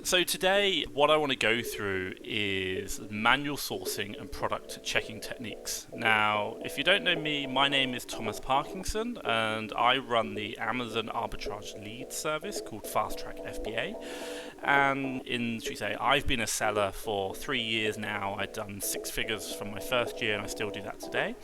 So today what I want to go through is manual sourcing and product checking techniques. Now, if you don't know me, my name is Thomas Parkinson and I run the Amazon Arbitrage lead service called FastTrackFBA. And I've been a seller for 3 years now. I've done 6 figures from my first year and I still do that today.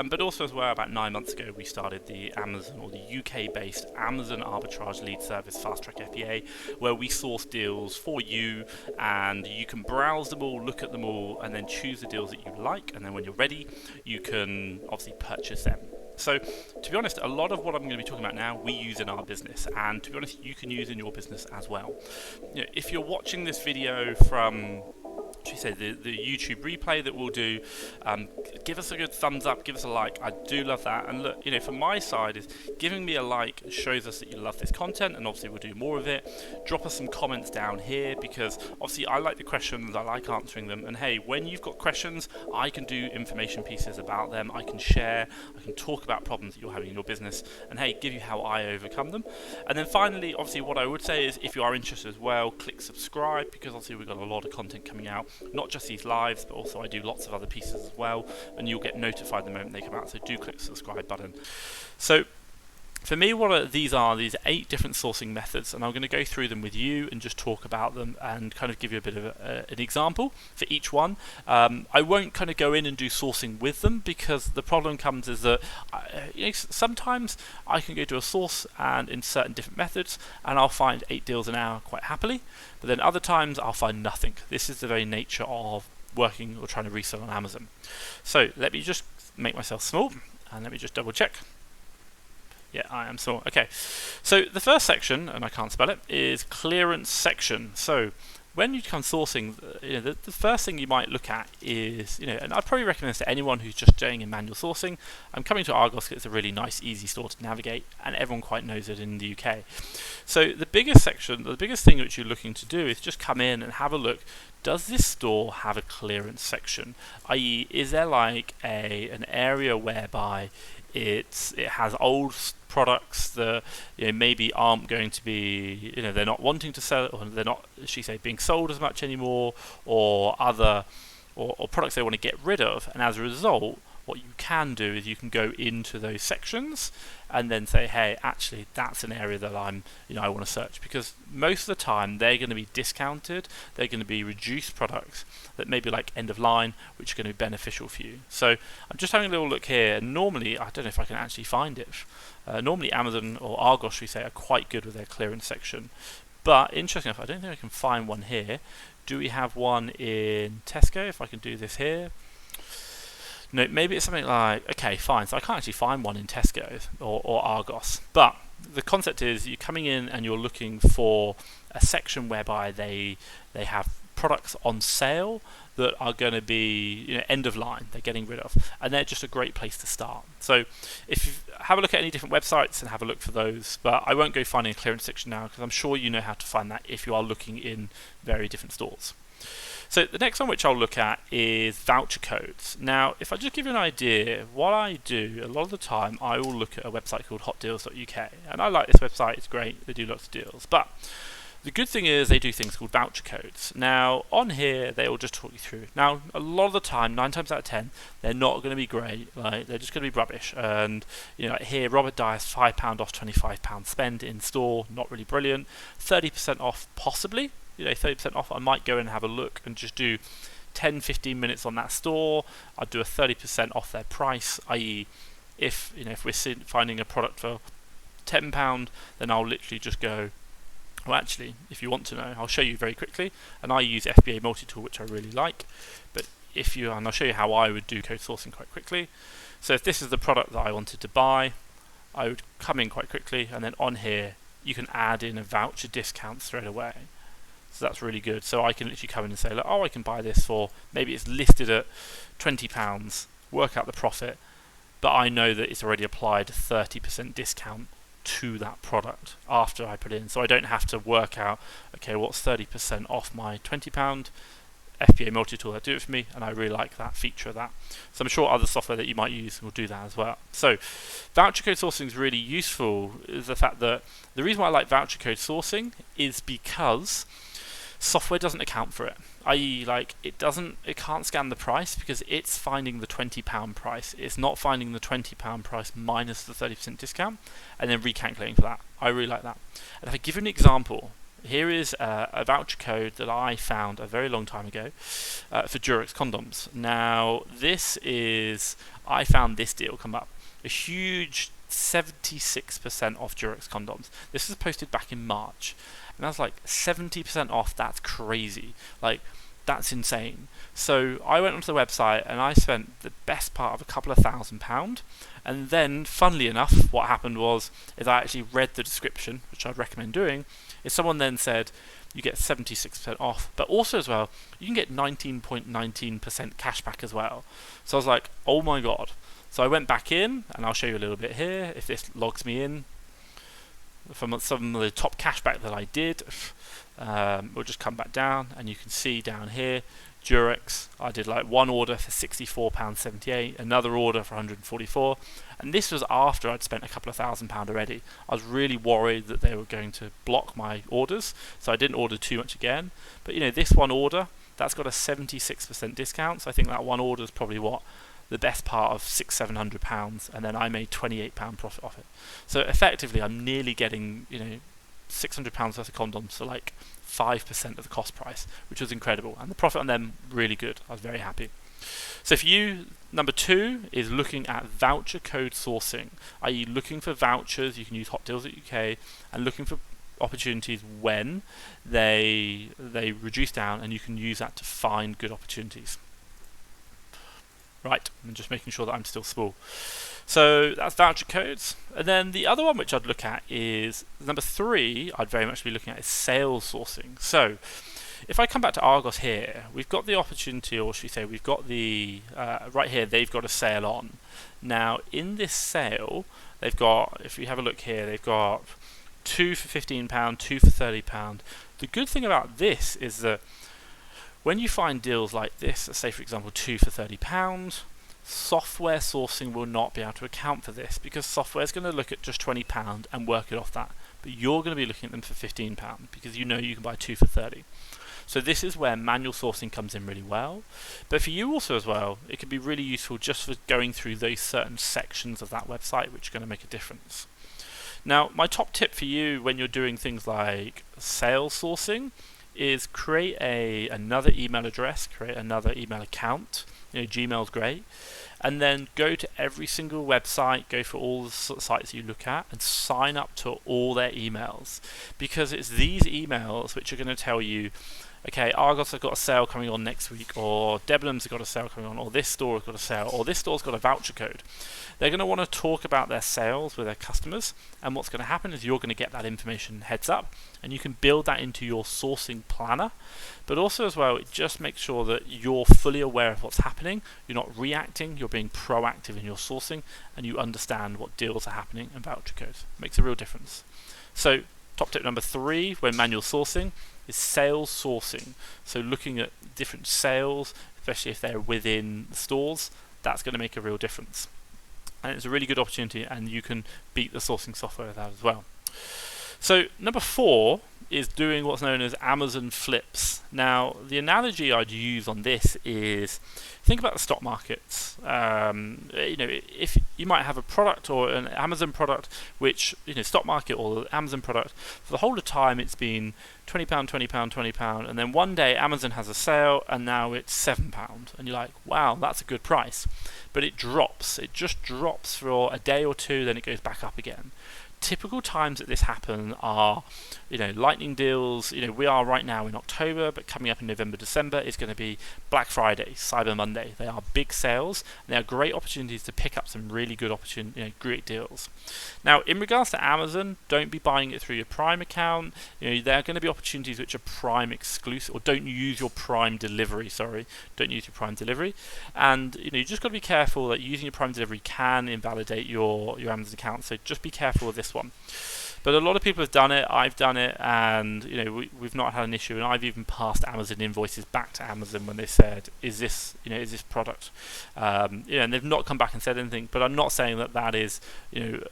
But also as well, about 9 months ago, we started the Amazon, or the UK-based Amazon Arbitrage lead service, FastTrackFBA, where we source deals for you, and you can browse them all, look at them all, and then choose the deals that you like. And then when you're ready, you can obviously purchase them. So, to be honest, a lot of what I'm going to be talking about now, we use in our business, and to be honest, you can use in your business as well. If you're watching this video from the YouTube replay that we'll do, give us a good thumbs up, give us a like. I do love that. And look, from my side, is giving me a like shows us that you love this content, and obviously we'll do more of it. Drop us some comments down here, because obviously I like the questions, I like answering them. And hey, when you've got questions, I can do information pieces about them, I can share, I can talk about problems that you're having in your business, and hey, give you how I overcome them. And then finally, obviously what I would say is, if you are interested as well, click subscribe, because obviously we've got a lot of content coming out, not just these lives, but also I do lots of other pieces as well, and you'll get notified the moment they come out, so do click the subscribe button. So for me, these 8 different sourcing methods, and I'm going to go through them with you and just talk about them and kind of give you a bit of an example for each one. I won't kind of go in and do sourcing with them, because the problem comes is that sometimes I can go to a source and in certain different methods, and I'll find 8 deals an hour quite happily, but then other times I'll find nothing. This is the very nature of working or trying to resell on Amazon. So let me just make myself small, and let me just double check. Yeah, I am small. Okay, so the first section, and I can't spell it, is clearance section. So when you come sourcing, the first thing you might look at is, and I'd probably recommend this to anyone who's just doing in manual sourcing. I'm coming to Argos because it's a really nice, easy store to navigate, and everyone quite knows it in the UK. So the biggest section, the biggest thing which you're looking to do is just come in and have a look. Does this store have a clearance section? I.e., is there like an area whereby it has old products that maybe aren't going to be, they're not wanting to sell it, or they're not, being sold as much anymore, or other or products they want to get rid of, and as a result, what you can do is you can go into those sections and then say, hey, actually that's an area that I want to search, because most of the time they're going to be discounted, they're going to be reduced products that may be like end of line, which are going to be beneficial for you. So I'm just having a little look here, and normally, I don't know if I can actually find it, normally Amazon or Argos, are quite good with their clearance section, but interesting enough, I don't think I can find one here. Do we have one in Tesco? If I can do this here. No, maybe it's something like, okay, fine, so I can't actually find one in Tesco or Argos, but the concept is you're coming in and you're looking for a section whereby they have products on sale that are going to be end of line, they're getting rid of, and they're just a great place to start. So if you have a look at any different websites and have a look for those, but I won't go finding a clearance section now, because I'm sure you know how to find that if you are looking in very different stores. So the next one which I'll look at is voucher codes. Now, if I just give you an idea, what I do a lot of the time, I will look at a website called hotdeals.uk, and I like this website, it's great, they do lots of deals, but the good thing is they do things called voucher codes. Now, on here, they will just talk you through. Now, a lot of the time, 9 times out of 10, they're not going to be great. They're just going to be rubbish. And, here, Robert Dyer's £5 off £25 spend in store, not really brilliant. 30% off, possibly. 30% off, I might go in and have a look and just do 10-15 minutes on that store. I'd do a 30% off their price, i.e. if we're finding a product for £10, then I'll literally just go, well, actually, if you want to know, I'll show you very quickly, and I use FBA Multi-Tool, which I really like, but and I'll show you how I would do code sourcing quite quickly. So if this is the product that I wanted to buy, I would come in quite quickly, and then on here, you can add in a voucher discount straight away. So that's really good. So I can literally come in and say, look, I can buy this for, maybe it's listed at £20, work out the profit, but I know that it's already applied a 30% discount to that product after I put it in. So I don't have to work out, okay, what's 30% off my £20? FBA Multi-Tool, that do it for me, and I really like that feature of that. So I'm sure other software that you might use will do that as well. So voucher code sourcing is really useful, is the fact that the reason why I like voucher code sourcing is because software doesn't account for it. I.e., like it can't scan the price because it's finding the £20 price. It's not finding the £20 price minus the 30% discount and then recalculating for that. I really like that. And if I give you an example, here is a voucher code that I found a very long time ago for Durex condoms. Now, I found this deal come up. A huge 76% off Durex condoms. This was posted back in March. And I was like, 70% off, that's crazy. Like, that's insane. So I went onto the website and I spent the best part of a couple of £1,000. And then, funnily enough, what happened is I actually read the description, which I'd recommend doing, is someone then said, you get 76% off, but also as well, you can get 19.19% cashback as well. So I was like, oh my god. So I went back in, and I'll show you a little bit here, if this logs me in. From some of the top cashback that I did, we'll just come back down, and you can see down here, Durex, I did like one order for £64.78, another order for £144, and this was after I'd spent a couple of £1,000 already. I was really worried that they were going to block my orders, so I didn't order too much again. But this one order, that's got a 76% discount, so I think that one order is probably the best part of £600-700, and then I made £28 profit off it. So effectively, I'm nearly getting £600 worth of condoms for like 5% of the cost price, which was incredible, and the profit on them really good. I was very happy. So for you, number 2 is looking at voucher code sourcing, i.e. looking for vouchers. You can use Hot Deals at UK and looking for opportunities when they reduce down, and you can use that to find good opportunities. Right, I'm just making sure that I'm still small. So that's voucher codes. And then the other one which I'd look at is number 3, I'd very much be looking at is sales sourcing. So if I come back to Argos here, we've got the opportunity, or should we say we've got the, right here, they've got a sale on. Now in this sale, they've got, if you have a look here, they've got 2 for £15, 2 for £30. The good thing about this is that when you find deals like this, say for example 2 for £30, software sourcing will not be able to account for this because software is going to look at just £20 and work it off that. But you're going to be looking at them for £15 because you can buy 2 for £30. So this is where manual sourcing comes in really well. But for you also as well, it could be really useful just for going through those certain sections of that website which are going to make a difference. Now, my top tip for you when you're doing things like sales sourcing is create another email address, create another email account. Gmail's great, and then go to every single website, go for all the sites you look at, and sign up to all their emails, because it's these emails which are going to tell you, okay, Argos have got a sale coming on next week, or Debenhams have got a sale coming on, or this store has got a sale, or this store's got a voucher code. They're going to want to talk about their sales with their customers, and what's going to happen is you're going to get that information heads up, and you can build that into your sourcing planner. But also as well, it just makes sure that you're fully aware of what's happening. You're not reacting, you're being proactive in your sourcing, and you understand what deals are happening and voucher codes. It makes a real difference. So top tip number 3 when manual sourcing is sales sourcing. So looking at different sales, especially if they're within the stores, that's going to make a real difference. And it's a really good opportunity, and you can beat the sourcing software with that as well. So number 4 is doing what's known as Amazon flips. Now, the analogy I'd use on this is think about the stock markets. If you might have a product or an Amazon product, which stock market or Amazon product, for the whole of time it's been £20, £20, £20, and then one day Amazon has a sale and now it's £7, and you're like, wow, that's a good price. But it drops. It just drops for a day or two, then it goes back up again. Typical times that this happen are, lightning deals. We are right now in October, but coming up in November, December is going to be Black Friday, Cyber Monday. They are big sales, and they are great opportunities to pick up some really good great deals. Now, in regards to Amazon, don't be buying it through your Prime account. There are going to be opportunities which are Prime exclusive, or don't use your Prime delivery. Don't use your Prime delivery, and you just got to be careful that using your Prime delivery can invalidate your Amazon account. So just be careful with this one. But a lot of people have done it. I've done it, and we've not had an issue. And I've even passed Amazon invoices back to Amazon when they said, "Is this product?" And they've not come back and said anything. But I'm not saying that is the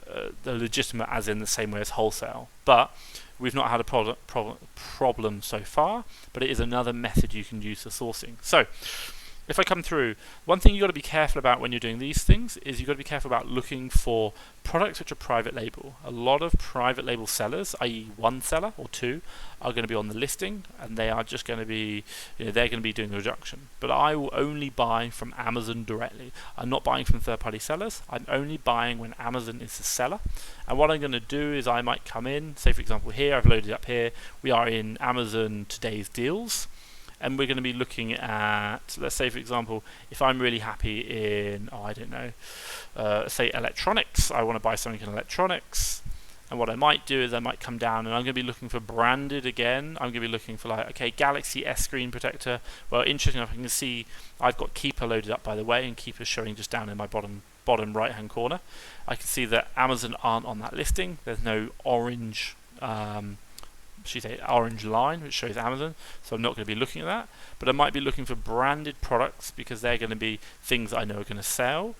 legitimate, as in the same way as wholesale. But we've not had a problem so far. But it is another method you can use for sourcing. So if I come through, one thing you've got to be careful about when you're doing these things is you've got to be careful about looking for products which are private label. A lot of private label sellers, i.e. one seller or two, are going to be on the listing, and they are just going to be, they're going to be doing a reduction. But I will only buy from Amazon directly. I'm not buying from third-party sellers. I'm only buying when Amazon is the seller. And what I'm going to do is I might come in, say for example here, I've loaded up here, we are in Amazon Today's Deals. And we're going to be looking at, let's say for example, if I'm really happy in, say electronics, I want to buy something in electronics. And what I might do is I might come down and I'm going to be looking for branded again. I'm going to be looking for Galaxy S screen protector. Well, interesting enough, I can see I've got Keeper loaded up, by the way, and Keeper's showing just down in my bottom right hand corner. I can see that Amazon aren't on that listing. There's no orange orange line which shows Amazon, so I'm not going to be looking at that, but I might be looking for branded products because they're going to be things that I know are going to sell,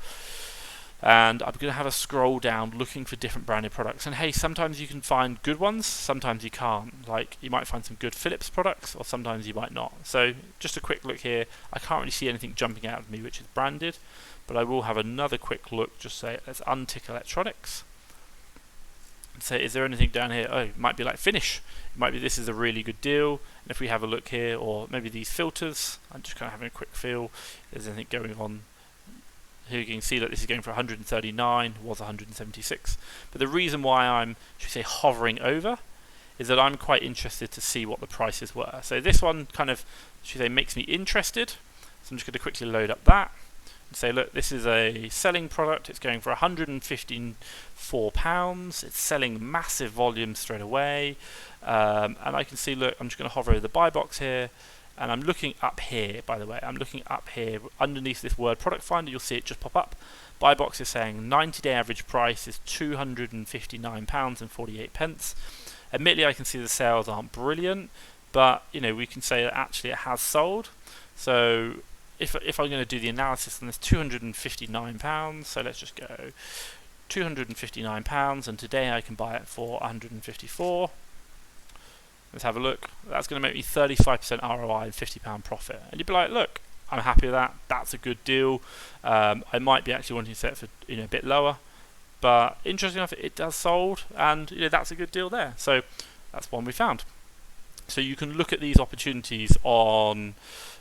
and I'm going to have a scroll down looking for different branded products. And hey, sometimes you can find good ones, sometimes you can't. Like you might find some good Philips products, or sometimes you might not. So just a quick look here, I can't really see anything jumping out of me which is branded, but I will have another quick look. Just say let's untick electronics. Say, is there anything down here? Oh, it might be like Finish. It might be this is a really good deal. And if we have a look here, or maybe these filters, I'm just kind of having a quick feel. If there's anything going on here, you can see that this is going for 139, was 176. But the reason why I'm, hovering over, is that I'm quite interested to see what the prices were. So this one kind of, makes me interested. So I'm just going to quickly load up that. Say, look, this is a selling product. It's going for £154. It's selling massive volumes straight away. And I can see, look, I'm just going to hover over the buy box here. And I'm looking up here, by the way. I'm looking up here underneath this word product finder. You'll see it just pop up. Buy box is saying 90-day average price is £259.48. Admittedly, I can see the sales aren't brilliant, but we can say that actually it has sold. So if I'm going to do the analysis on this, £259, so let's just go £259, and today I can buy it for £154. Let's have a look. That's going to make me 35% ROI and £50 profit. And you'd be like, look, I'm happy with that. That's a good deal. I might be actually wanting to set it for a bit lower, but interesting enough, it does sold, and that's a good deal there. So that's one we found. So you can look at these opportunities on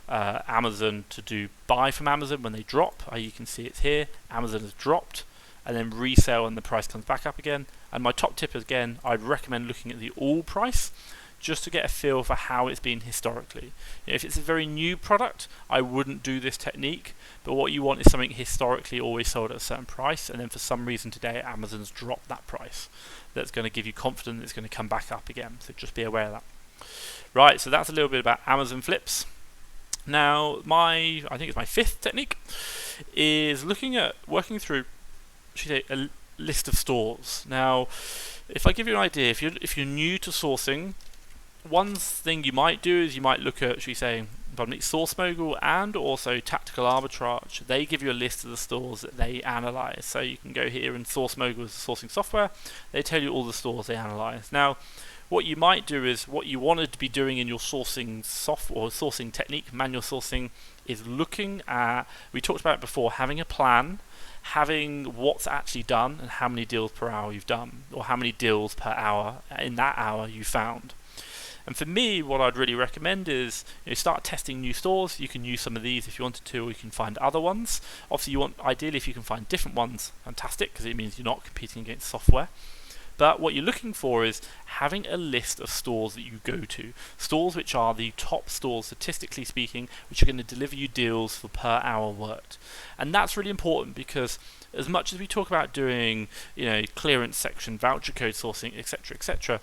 Amazon to buy from Amazon when they drop. You can see it's here. Amazon has dropped, and then resell and the price comes back up again. And my top tip is, again, I'd recommend looking at the all price just to get a feel for how it's been historically. If it's a very new product, I wouldn't do this technique, but what you want is something historically always sold at a certain price, and then for some reason today Amazon's dropped that price. That's going to give you confidence it's going to come back up again, so just be aware of that. Right, so that's a little bit about Amazon flips. Now, I think it's my fifth technique, is working through a list of stores. Now, if I give you an idea, if you're new to sourcing, one thing you might do is you might look at, SourceMogul and also Tactical Arbitrage. They give you a list of the stores that they analyze. So you can go here, and SourceMogul is sourcing software. They tell you all the stores they analyze. Now, what you might do is, what you wanted to be doing in your sourcing software or sourcing technique, manual sourcing, is looking at, we talked about it before, having a plan, having what's actually done and how many deals per hour you've done, or how many deals per hour in that hour you found. And for me, what I'd really recommend is start testing new stores. You can use some of these if you wanted to, or you can find other ones. Obviously, ideally, if you can find different ones, fantastic, because it means you're not competing against software. But what you're looking for is having a list of stores that you go to. Stores which are the top stores, statistically speaking, which are going to deliver you deals for per hour worked. And that's really important, because as much as we talk about doing, clearance section, voucher code sourcing, etc.,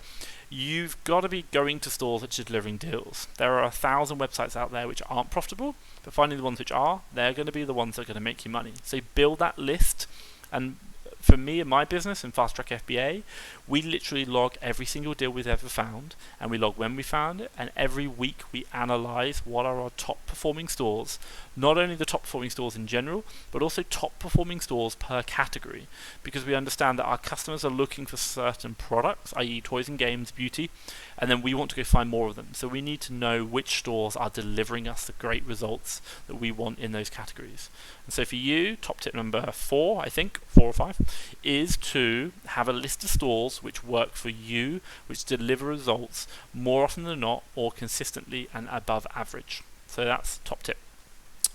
you've got to be going to stores which are delivering deals. There are 1,000 websites out there which aren't profitable, but finding the ones which are, they're going to be the ones that are going to make you money. So build that list. And for me and my business in FastTrackFBA, We literally log every single deal we've ever found, and we log when we found it, and every week we analyze what are our top performing stores, not only the top performing stores in general, but also top performing stores per category, because we understand that our customers are looking for certain products, i.e. toys and games, beauty, and then we want to go find more of them. So we need to know which stores are delivering us the great results that we want in those categories. And so for you, top tip number 4, I think, 4 or 5, is to have a list of stores which work for you, which deliver results more often than not, or consistently and above average. So that's top tip.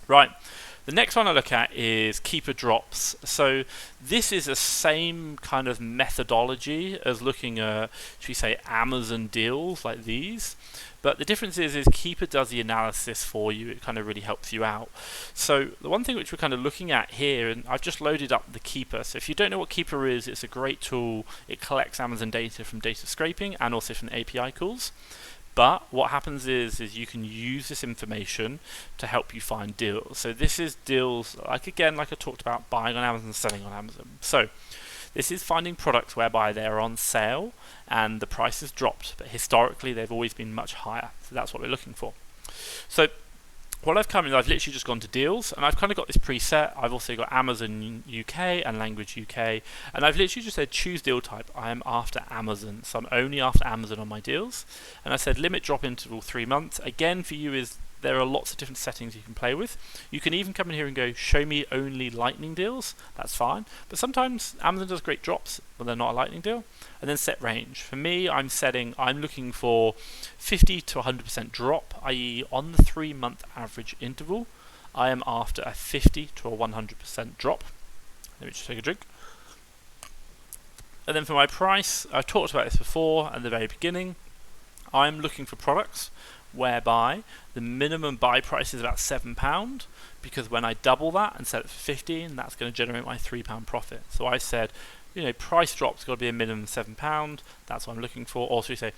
Right. The next one I look at is keeper drops. So this is the same kind of methodology as looking at, should we say, Amazon deals like these. But the difference is Keeper does the analysis for you. It kind of really helps you out. So the one thing which we're kind of looking at here, and I've just loaded up the Keeper. So if you don't know what Keeper is, it's a great tool. It collects Amazon data from data scraping and also from API calls. But what happens is you can use this information to help you find deals. So this is deals, like I talked about, buying on Amazon, selling on Amazon. So this is finding products whereby they're on sale and the price has dropped, but historically they've always been much higher. So that's what we're looking for. So what I've literally just gone to deals, and I've kind of got this preset. I've also got Amazon UK and Language UK, and I've literally just said choose deal type. I am after Amazon, so I'm only after Amazon on my deals. And I said limit drop interval 3 months. Again, for you is there are lots of different settings you can play with. You can even come in here and go show me only lightning deals. That's fine, but sometimes Amazon does great drops when they're not a lightning deal. And then set range. For me, I'm looking for 50 to 100% drop, i.e. on the 3 month average interval, I am after a 50 to a 100% drop. Let me just take a drink. And then for my price, I've talked about this before at the very beginning. I'm looking for products whereby the minimum buy price is about £7, because when I double that and sell it for 15, that's going to generate my £3 profit. So I said, price drop's got to be a minimum £7. That's what I'm looking for. Also, you say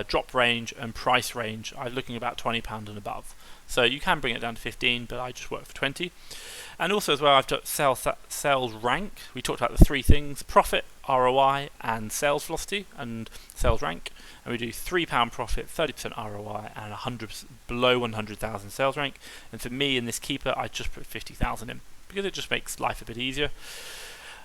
drop range and price range. I'm looking about £20 and above. So you can bring it down to 15, but I just work for 20. And also as well, I've got sales rank. We talked about the 3 things: profit, ROI, and sales velocity, and sales rank. And we do £3 profit, 30% ROI, and 100 below 100,000 sales rank. And for me in this Keeper, I just put 50,000 in because it just makes life a bit easier.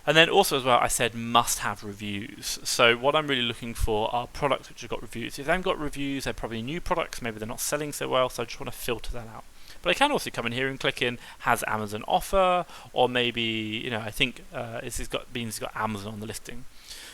And then also as well, I said must have reviews. So what I'm really looking for are products which have got reviews. If they haven't got reviews, they're probably new products. Maybe they're not selling so well. So I just want to filter that out. But I can also come in here and click in has Amazon offer, or maybe I think it's got Amazon on the listing.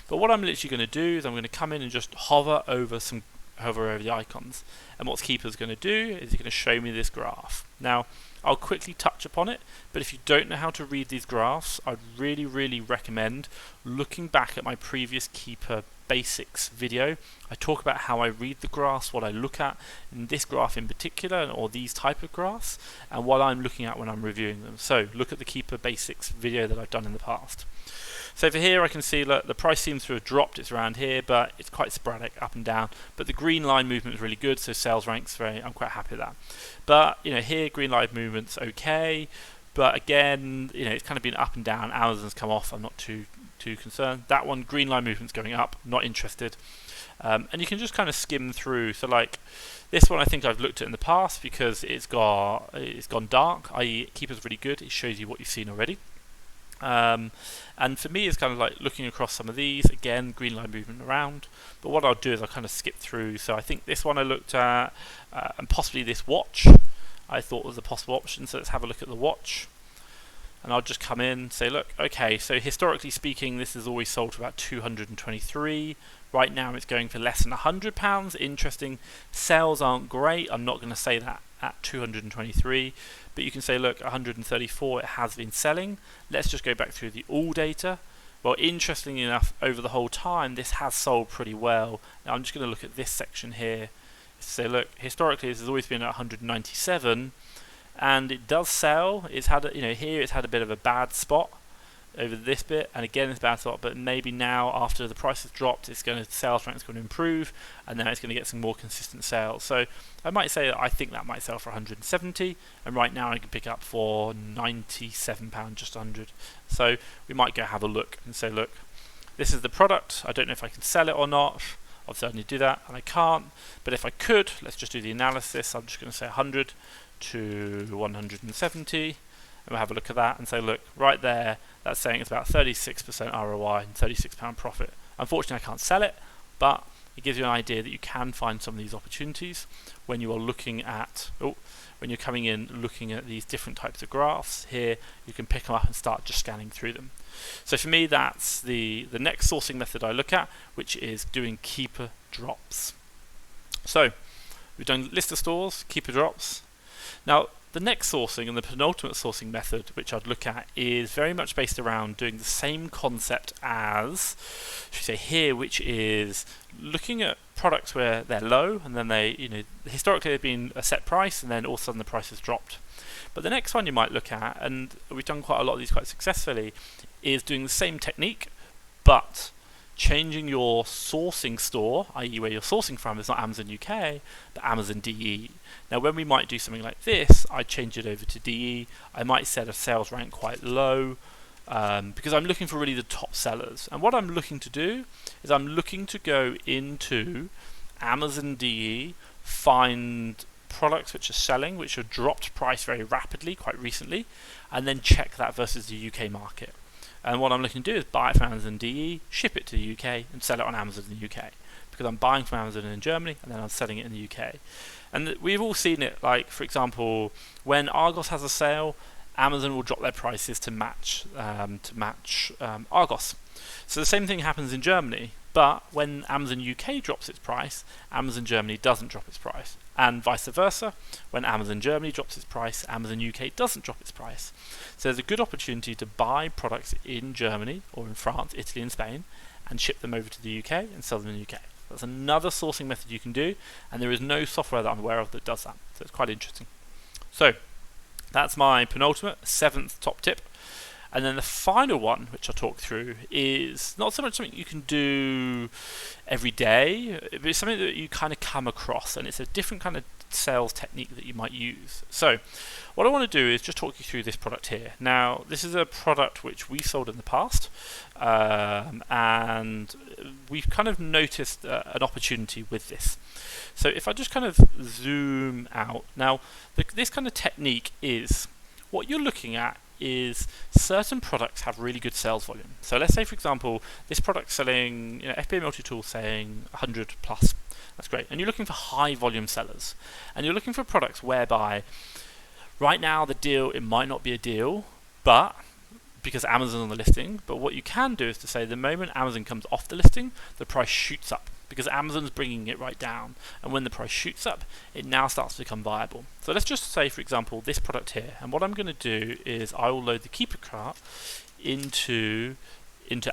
But what I'm literally going to do is I'm going to come in and just hover over the icons. And what Keeper's going to do is it's going to show me this graph. Now, I'll quickly touch upon it, but if you don't know how to read these graphs, I'd really, really recommend looking back at my previous Keeper basics video. I talk about how I read the graphs, what I look at in this graph in particular, or these type of graphs, and what I'm looking at when I'm reviewing them. So look at the Keeper basics video that I've done in the past. So over here I can see that the price seems to have dropped. It's around here, but it's quite sporadic, up and down. But the green line movement is really good, so sales ranks I'm quite happy with that. But here green line movement's okay, but again it's kind of been up and down. Amazon's come off. I'm not too concerned. That one, green line movement's going up. Not interested. And you can just kind of skim through. So like this one, I think I've looked at in the past because it's gone dark. I.e., Keeper's really good. It shows you what you've seen already. And for me, it's kind of like looking across some of these. Again, green line movement around. But what I'll do is I'll kind of skip through. So I think this one I looked at, and possibly this watch I thought was a possible option. So let's have a look at the watch. And I'll just come in and say, look, okay, so historically speaking, this is always sold for about 223. Right now it's going for less than £100. Interesting. Sales aren't great. I'm not going to say that at 223, but you can say, look, 134, it has been selling. Let's just go back through the all data. Well, interestingly enough, over the whole time, this has sold pretty well. Now I'm just going to look at this section here. Say, look, historically this has always been at 197. And it does sell. It's had here it's had a bit of a bad spot over this bit, and again it's a bad spot, but maybe now after the price has dropped, sales rank's going to improve, and now it's going to get some more consistent sales. So I might say that I think that might sell for 170, and right now I can pick up for £97, just 100. So we might go have a look and say, look, this is the product. I don't know if I can sell it or not. Obviously I need to do that, and I can't. But if I could, let's just do the analysis. I'm just going to say 100 to 170, and we'll have a look at that and say, look, right there, that's saying it's about 36% ROI and £36 profit. Unfortunately, I can't sell it, but it gives you an idea that you can find some of these opportunities when you are looking at, when you're coming in looking at these different types of graphs. Here, you can pick them up and start just scanning through them. So for me, that's the next sourcing method I look at, which is doing keeper drops. So we've done list of stores, keeper drops. Now, the next sourcing and the penultimate sourcing method, which I'd look at, is very much based around doing the same concept as, should we say here, which is looking at products where they're low, and then they, historically they've been a set price, and then all of a sudden the price has dropped. But the next one you might look at, and we've done quite a lot of these quite successfully, is doing the same technique, but changing your sourcing store, i.e. where you're sourcing from is not Amazon UK, but Amazon DE. Now when we might do something like this, I change it over to DE. I might set a sales rank quite low, because I'm looking for really the top sellers. And what I'm looking to do is I'm looking to go into Amazon DE, find products which are selling, which have dropped price very rapidly, quite recently, and then check that versus the UK market. And what I'm looking to do is buy it from Amazon DE, ship it to the UK, and sell it on Amazon in the UK. Because I'm buying from Amazon in Germany, and then I'm selling it in the UK. And we've all seen it, like, for example, when Argos has a sale, Amazon will drop their prices to match Argos. So the same thing happens in Germany, but when Amazon UK drops its price, Amazon Germany doesn't drop its price. And vice versa, when Amazon Germany drops its price, Amazon UK doesn't drop its price. So there's a good opportunity to buy products in Germany or in France, Italy and Spain, and ship them over to the UK and sell them in the UK. That's another sourcing method you can do, and there is no software that I'm aware of that does that. So it's quite interesting. So that's my penultimate, 7th top tip. And then the final one, which I'll talk through, is not so much something you can do every day, but it's something that you kind of come across, and it's a different kind of sales technique that you might use. So what I want to do is just talk you through this product here. Now, this is a product which we've sold in the past, and we've kind of noticed an opportunity with this. So if I just kind of zoom out, now this kind of technique is, what you're looking at is certain products have really good sales volume. So let's say, for example, this product selling, FBA multi-tool saying 100 plus. That's great. And you're looking for high volume sellers. And you're looking for products whereby right now the deal, it might not be a deal, but because Amazon's on the listing, but what you can do is to say the moment Amazon comes off the listing, the price shoots up because Amazon's bringing it right down. And when the price shoots up, it now starts to become viable. So let's just say, for example, this product here. And what I'm going to do is I will load the Keeper cart into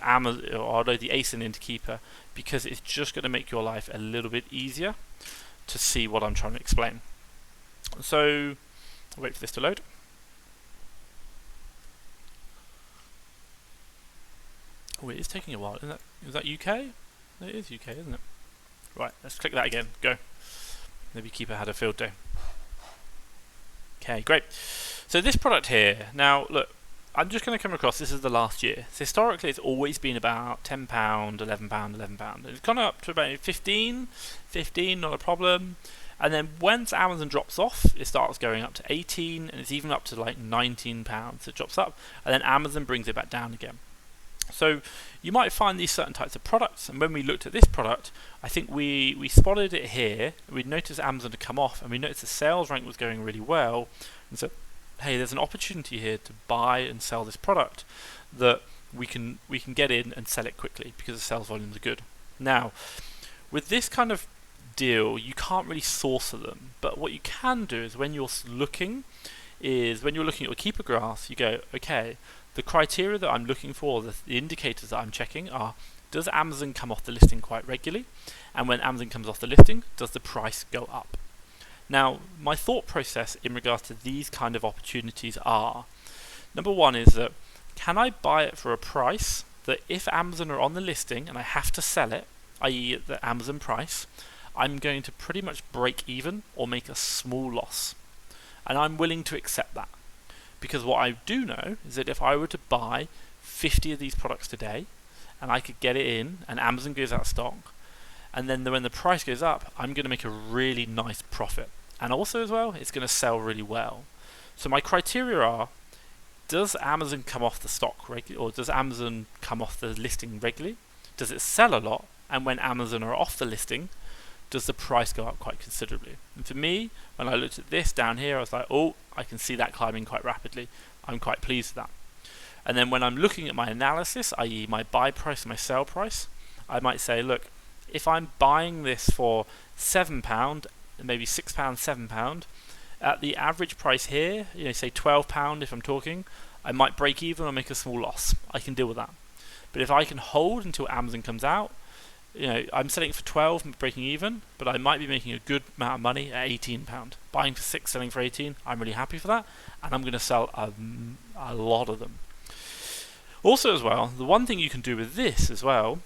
Amazon, or I'll load the ASIN into Keeper, because it's just going to make your life a little bit easier to see what I'm trying to explain. So I'll wait for this to load. Oh, it is taking a while. Is that UK? It is UK, isn't it? Right, let's click that again. Go. Maybe Keeper had a field day. Okay, great. So this product here, now look, I'm just going to come across, this is the last year. So historically it's always been about £10, £11, £11. It's gone up to about 15, not a problem. And then once Amazon drops off, it starts going up to 18, and it's even up to like £19. It drops up, and then Amazon brings it back down again. So you might find these certain types of products, and when we looked at this product, I think we spotted it here. We noticed Amazon had come off, and we noticed the sales rank was going really well, and so hey, there's an opportunity here to buy and sell this product that we can get in and sell it quickly because the sales volumes are good. Now, with this kind of deal, you can't really source them, but what you can do is when you're looking at your Keeper graphs, you go, okay, the criteria that I'm looking for, the indicators that I'm checking are, does Amazon come off the listing quite regularly? And when Amazon comes off the listing, does the price go up? Now, my thought process in regards to these kind of opportunities are, number one is that, can I buy it for a price that if Amazon are on the listing and I have to sell it, i.e. at the Amazon price, I'm going to pretty much break even or make a small loss. And I'm willing to accept that. Because what I do know is that if I were to buy 50 of these products today, and I could get it in, and Amazon goes out of stock, and then when the price goes up, I'm going to make a really nice profit. And also as well, it's going to sell really well. So my criteria are, does Amazon come off the stock regularly, or does Amazon come off the listing regularly? Does it sell a lot? And when Amazon are off the listing, does the price go up quite considerably? And for me, when I looked at this down here, I was like, oh, I can see that climbing quite rapidly. I'm quite pleased with that. And then when I'm looking at my analysis, i.e. my buy price and my sell price, I might say, look, if I'm buying this for £7, maybe £6, £7, at the average price here, say £12 if I'm talking, I might break even or make a small loss. I can deal with that. But if I can hold until Amazon comes out, I'm selling it for 12, breaking even, but I might be making a good amount of money at £18. Buying for 6, selling for 18, I'm really happy for that, and I'm going to sell a lot of them. Also as well, the one thing you can do with this as well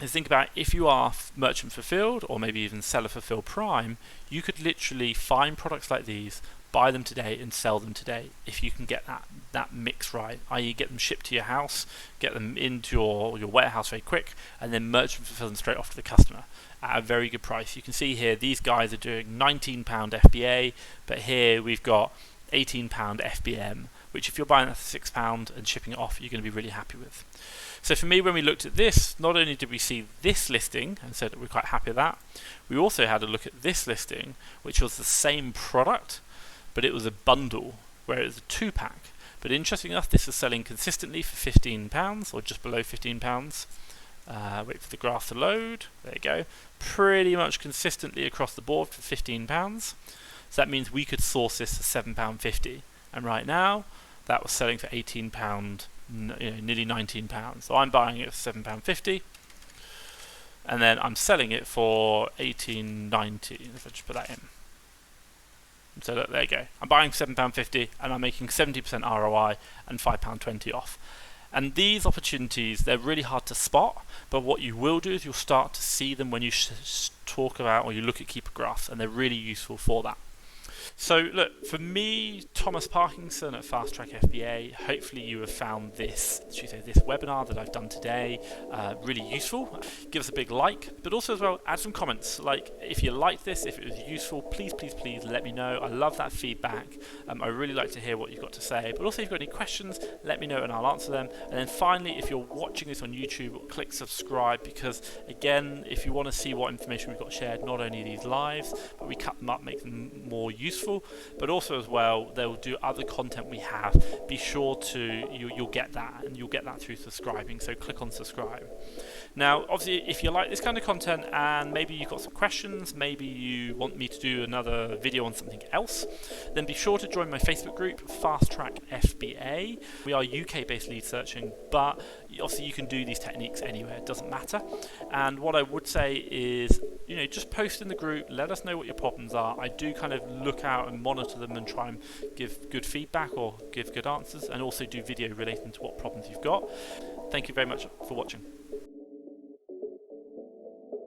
is think about if you are merchant fulfilled or maybe even seller fulfilled prime, you could literally find products like these, buy them today and sell them today if you can get that mix right, i.e. get them shipped to your house, get them into your warehouse very quick, and then merchant fulfill them straight off to the customer at a very good price. You can see here these guys are doing £19 FBA, but here we've got £18 FBM, which if you're buying that for £6 and shipping it off, you're going to be really happy with. So for me, when we looked at this, not only did we see this listing and said that we're quite happy with that, we also had a look at this listing, which was the same product, but it was a bundle, where it was a 2-pack. But interesting enough, this is selling consistently for £15 or just below £15. Wait for the graph to load. There you go. Pretty much consistently across the board for £15. So that means we could source this for £7.50. And right now, that was selling for £18, nearly £19. So I'm buying it for £7.50. And then I'm selling it for £18.90. If I just put that in. So look, there you go. I'm buying for £7.50 and I'm making 70% ROI and £5.20 off. And these opportunities, they're really hard to spot, but what you will do is you'll start to see them when you talk about or you look at keeper graphs, and they're really useful for that. So look, for me, Thomas Parkinson at FastTrackFBA, hopefully you have found this webinar that I've done today really useful. Give us a big like, but also as well, add some comments. Like if you liked this, if it was useful, please let me know. I love that feedback. I really like to hear what you've got to say, but also if you've got any questions, let me know and I'll answer them. And then finally, if you're watching this on YouTube, click subscribe, because again, if you want to see what information we've got shared, not only these lives, but we cut them up, make them more useful, but also as well, they'll do other content we have. Be sure to, you'll get that, and you'll get that through subscribing, so click on subscribe. Now, obviously, if you like this kind of content and maybe you've got some questions, maybe you want me to do another video on something else, then be sure to join my Facebook group, FastTrackFBA. We are UK-based lead searching, but obviously you can do these techniques anywhere, it doesn't matter. And what I would say is, just post in the group, let us know what your problems are. I do kind of look out and monitor them and try and give good feedback or give good answers, and also do video relating to what problems you've got. Thank you very much for watching.